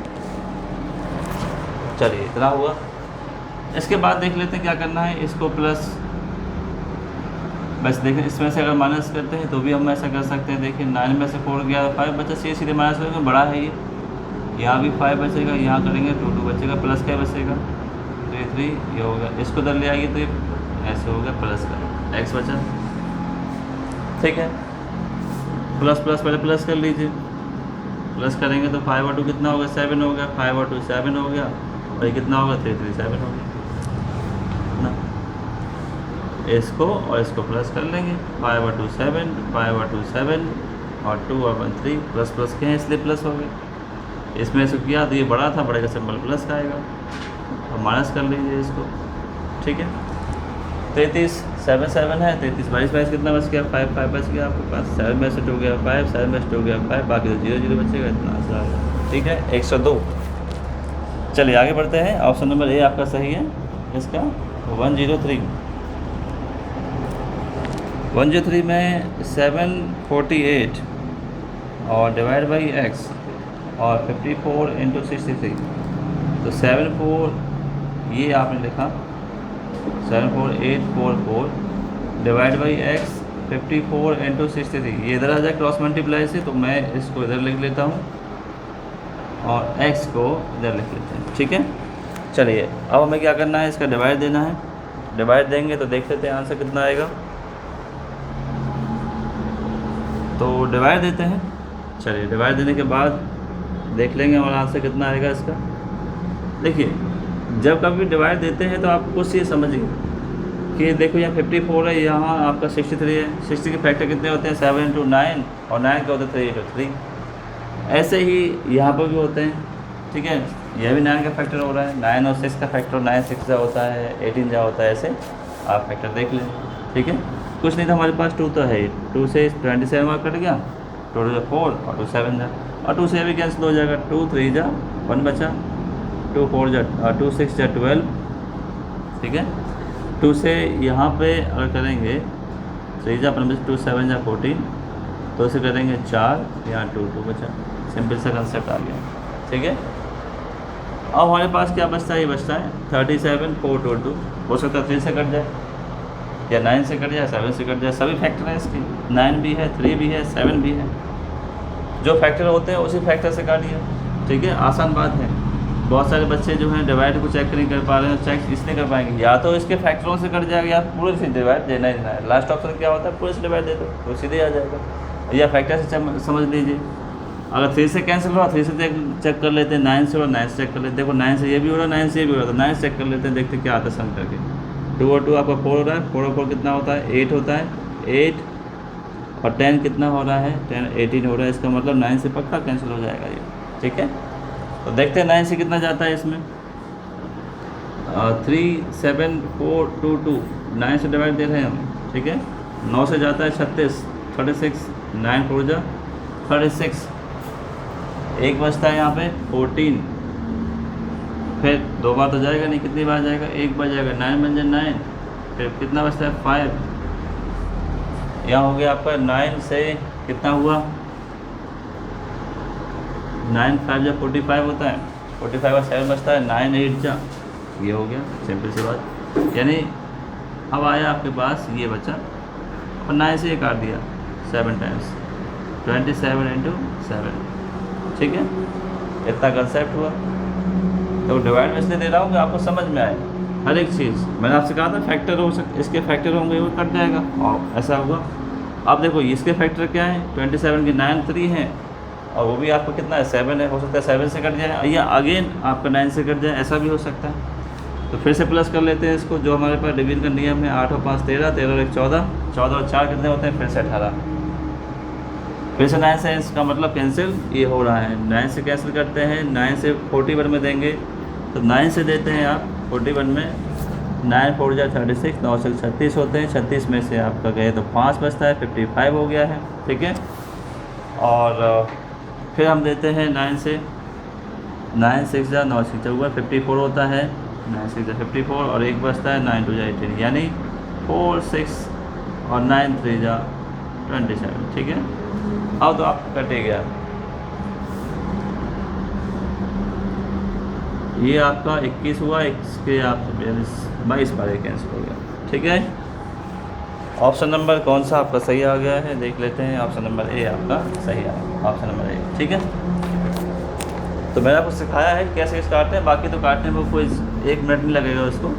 चलिए इतना हुआ। इसके बाद देख लेते हैं क्या करना है। इसको प्लस, बस देखें इसमें से अगर माइनस करते हैं तो भी हम ऐसा कर सकते हैं। देखिए 9 में से 4 गया, 5 बचा, सीधे माइनस करेंगे, बड़ा है ये, यहाँ भी 5 बचेगा, यहाँ करेंगे 2 2 बचेगा, प्लस क्या बचेगा 3 3, ये होगा। इसको इधर ले आइए तो ये ऐसे हो गया, प्लस का x बचा। ठीक है, प्लस प्लस पहले प्लस कर लीजिए, प्लस करेंगे तो 5 और 2 कितना होगा, 7 हो गया, 5 और 2 7 हो गया, और ये कितना होगा 3 3 7 हो गया ना। इसको और इसको प्लस कर लेंगे, 5/2 7, 5/2 7 और 2/3 प्लस प्लस के हैं इसलिए प्लस हो गए। इसमें से किया तो ये बड़ा था, बड़े का सिंबल प्लस का आएगा और माइनस कर लीजिए इसको, ठीक है। 33 7 7 है, 33 22 कितना बच गया, 5 5 बच गया आपके पास, 7 में से 2 गया 5, 7 में से 2 गया 5, बाकी तो 0 0 बचेगा, इतना आंसर आ गया, ठीक है 102। चलिए आगे बढ़ते हैं, ऑप्शन नंबर ए आपका सही है इसका 103। 103 में 748 और डिवाइड बाई x और 54 इंटू 63, तो 74 ये आपने लिखा 74844 डिवाइड बाई x 54 इंटू 63, ये इधर आ जाए क्रॉस मल्टीप्लाई से, तो मैं इसको इधर लिख लेता हूँ और x को इधर लिख लेते हैं, ठीक है। चलिए अब हमें क्या करना है, इसका डिवाइड देना है, डिवाइड देंगे तो देख लेते हैं आंसर कितना आएगा। तो डिवाइड देते हैं, चलिए डिवाइड देने के बाद देख लेंगे हमारा आंसर कितना आएगा इसका। देखिए जब कभी डिवाइड देते हैं तो आप कुछ ये समझिए कि देखो यहाँ 54 है, यहाँ आपका 63 है, 60 के फैक्टर कितने होते हैं 7 into 9 और 9 के होते हैं 3 into 3, ऐसे ही यहाँ पर भी होते हैं, ठीक है। यह भी 9 का फैक्टर हो रहा है, 9 और 6 का फैक्टर 9 6 जा होता है, 18 जा होता है, ऐसे आप फैक्टर देख लें, ठीक है। कुछ नहीं था हमारे पास, 2 तो है, 2 से 27 मार्क कट गया, 2 to 4 और 2 7 जा, और 2 से भी कैंसिल हो जाएगा, 2 3 जा 1 बचा, 2 4 जा 2 6 जा 12, ठीक है। 2 से यहाँ पे अगर करेंगे 3 जा 15 2 7 जा 14, तो उसे करेंगे 4, यहाँ 2 2 बचा, सिंपल सा कंसेप्ट आ गया, ठीक है। अब हमारे पास क्या बचता है, ये बचता है 37 4 2 2, हो सकता है 3 से कट जाए या 9 से कट जाए, 7 से कट जाए, सभी फैक्टर हैं इसके, 9 भी है, 3 भी है, 7 भी है, जो फैक्टर होते हैं उसी फैक्टर से काटिए, ठीक है, आसान बात है। बहुत सारे बच्चे जो हैं डिवाइड को चेक नहीं कर पा रहे हैं, चेक इसलिए कर पाएंगे, या तो इसके फैक्टरों से कट जाएगा या पूरे से डिवाइड देना ही देना है, लास्ट ऑप्शन क्या होता है पूरे से डिवाइड दे दो तो सीधे आ जाएगा, या फैक्टर से समझ लीजिए। अगर 3 से कैंसिल हो रहा 3 से चेक कर लेते हैं, 9 से हो 9 से चेक कर लेते हैं, देखो 9 से ये भी हो रहा है 9 से ये भी हो रहा है, तो 9 से चेक कर लेते हैं, देखते क्या आता है सम करके। 2 और 2 आपका 4 हो रहा है, 4 और 4 कितना होता है 8 होता है, 8 और 10 कितना हो रहा है 10 18 हो रहा है, इसका मतलब 9 से पक्का कैंसिल हो जाएगा ये, ठीक है। तो देखते हैं 9 से कितना जाता है इसमें, 3 7 4 2 2, 9 से डिवाइड दे रहे हैं हम, ठीक है। 9 से जाता है 36 36, 9 4 जा 36, एक बचता है यहाँ पे 14, फिर 2 बार तो जाएगा नहीं, कितनी बार जाएगा, एक बार जाएगा, 9 बन जाए 9, फिर कितना बचता है 5, यहाँ हो गया आपका 9 से कितना हुआ 9 5 जा 45 होता है, 45 और 7 बचता है, 9 8 जा, ये हो गया, सिंपल सी बात। यानी अब आया आपके पास ये बचा और 9 से ये काट दिया 7 टाइम्स, 27 into 7, ठीक है, इतना कंसेप्ट हुआ। तो डिवाइड में इसलिए दे रहा हूँ कि आपको समझ में आए हर एक चीज़। मैंने आपसे कहा था फैक्टर हो इसके फैक्टर होंगे वो कट जाएगा और ऐसा होगा। अब देखो इसके फैक्टर क्या है, 27 के 9 3 हैं और वो भी आपको कितना है 7 है, हो सकता है 7 से कट जाए या अगेन आपका 9 से कट जाए, ऐसा भी हो सकता है। तो फिर से प्लस कर लेते हैं इसको, जो हमारे पास डिवीजन का नियम है, 8 और 5 13, 13 और 1 14, 14 और 4 कितने होते हैं, फिर से 18, फिर से 9 से इसका मतलब कैंसिल ये हो रहा है, 9 से कैंसिल करते हैं, 9 से 41 में देंगे, तो 9 से देते हैं आप 41 में, 9 4 जा 36, 9 से 36 होते हैं, 36 में से आपका गए तो 5 बचता है, 55 हो गया है, ठीक है। और फिर हम देते हैं 9 से, 9 6 जा 9 6 हुआ 54 होता है, 9 6 जा 54 और एक बचता है 9 2 जा 18, यानी 4 6 और 9 3 जा 27, ठीक है। अब तो आप कटे गया, ये आपका 21 हुआ, इसके आप 22 बार कैंसिल हो गया, ठीक है। ऑप्शन नंबर कौन सा आपका सही आ गया है देख लेते हैं, ऑप्शन नंबर ए आपका सही आया, ऑप्शन नंबर ए, ठीक है। तो मैंने आपको सिखाया है कैसे इस काटते हैं, बाकी तो काटने में कोई 1 मिनट नहीं लगेगा उसको।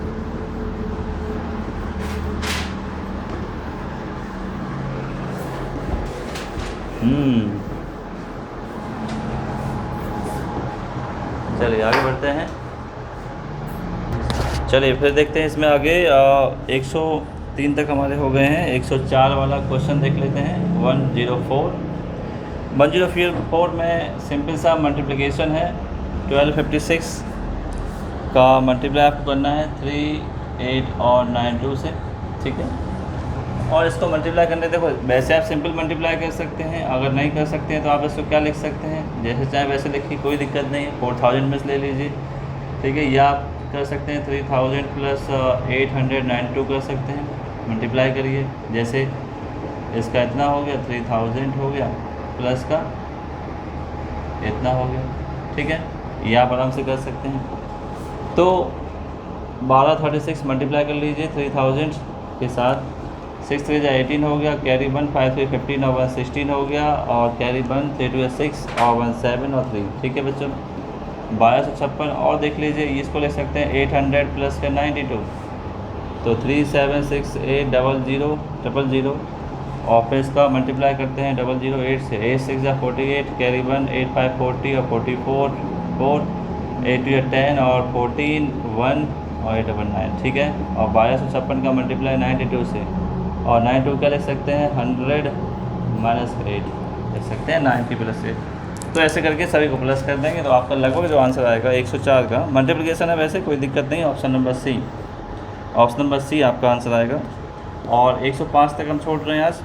चलिए आगे बढ़ते हैं, चलिए फिर देखते हैं इसमें आगे 100 3 तक हमारे हो गए हैं। 104 वाला क्वेश्चन देख लेते हैं। 104 में सिंपल सा मल्टीप्लिकेशन है। 1256 का मल्टीप्लाई आपको करना है 3, 8 और 9 2 से, ठीक है। और इसको मल्टीप्लाई करने, देखो वैसे आप सिंपल मल्टीप्लाई कर सकते हैं, अगर नहीं कर सकते हैं तो आप इसको क्या लिख सकते हैं, जैसे चाहे वैसे लिखिए, कोई दिक्कत नहीं है। 4000 में से ले लीजिए, ठीक है। या आप कर सकते हैं 3000 प्लस 892 कर सकते हैं, मल्टीप्लाई करिए। जैसे इसका इतना हो गया, 3000 हो गया, प्लस का इतना हो गया, ठीक है। ये आप आराम से कर सकते हैं। तो 1236 मल्टीप्लाई कर लीजिए 3000 के साथ। 6 3 जा 18 हो गया, कैरी 1 5 3 15 और 1 16 हो गया, और कैरी 1 3 2 6 और 1 7 और 3, ठीक है बच्चों। 1256 और देख लीजिए, इसको ले सकते हैं 800 प्लस का 92, तो 37680000, और फिर इसका मल्टीप्लाई करते हैं 008 से। 8 6 जा 48, कैरी 1 8 5 40 और 44 4, 8 2 10 और 14 1 और 8 9, ठीक है। और 1256 का मल्टीप्लाई 92 से, और 92 क्या लिख सकते हैं 100 माइनस 8 लिख सकते हैं 90 प्लस 8। तो ऐसे करके सभी को प्लस कर देंगे तो आपका लगभग जो आंसर आएगा 104 का मल्टीप्लिकेशन है। वैसे कोई दिक्कत नहीं, ऑप्शन नंबर सी आपका आंसर आएगा। और 105 तक हम छोड़ रहे हैं आज।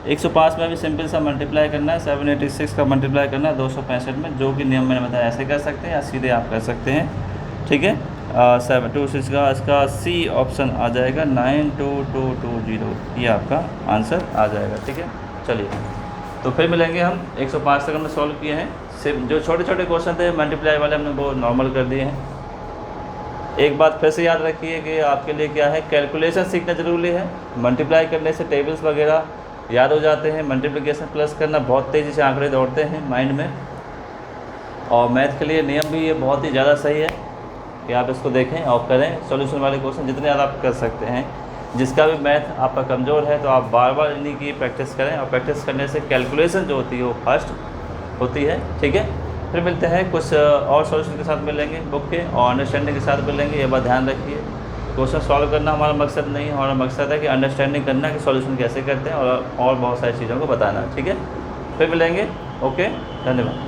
105 में भी सिंपल सा मल्टीप्लाई करना है, 786 का मल्टीप्लाई करना है 265 में, जो कि नियम मैंने बताया ऐसे कर सकते हैं या सीधे आप कर सकते हैं, ठीक है। 726 का इसका सी ऑप्शन आ जाएगा, 92220, ये आपका आंसर आ जाएगा, ठीक है। चलिए तो फिर मिलेंगे हम। 105 तक हमने सॉल्व किए हैं। सिर्फ जो छोटे छोटे क्वेश्चन थे मल्टीप्लाई वाले हमने वो नॉर्मल कर दिए हैं। एक बात फिर से याद रखिए कि आपके लिए क्या है, कैलकुलेशन सीखना ज़रूरी है। मल्टीप्लाई करने से टेबल्स वगैरह याद हो जाते हैं, मल्टीप्लिकेशन प्लस करना बहुत तेज़ी से आंकड़े दौड़ते हैं माइंड में। और मैथ के लिए नियम भी ये बहुत ही ज़्यादा सही है कि आप इसको देखें और करें। सॉल्यूशन वाले क्वेश्चन जितने ज़्यादा आप कर सकते हैं। जिसका भी मैथ आपका कमज़ोर है तो आप बार बार इन्हीं की प्रैक्टिस करें, और प्रैक्टिस करने से कैलकुलेशन जो होती है वो फास्ट होती है, ठीक है। फिर मिलते हैं कुछ और सॉल्यूशन के साथ मिलेंगे, बुक के और अंडरस्टैंडिंग के साथ मिलेंगे। ये बात ध्यान रखिए, क्वेश्चन सॉल्व करना हमारा मकसद नहीं है, हमारा मकसद है कि अंडरस्टैंडिंग करना कि सॉल्यूशन कैसे करते हैं, और बहुत सारी चीज़ों को बताना, ठीक है। फिर मिलेंगे, ओके, धन्यवाद।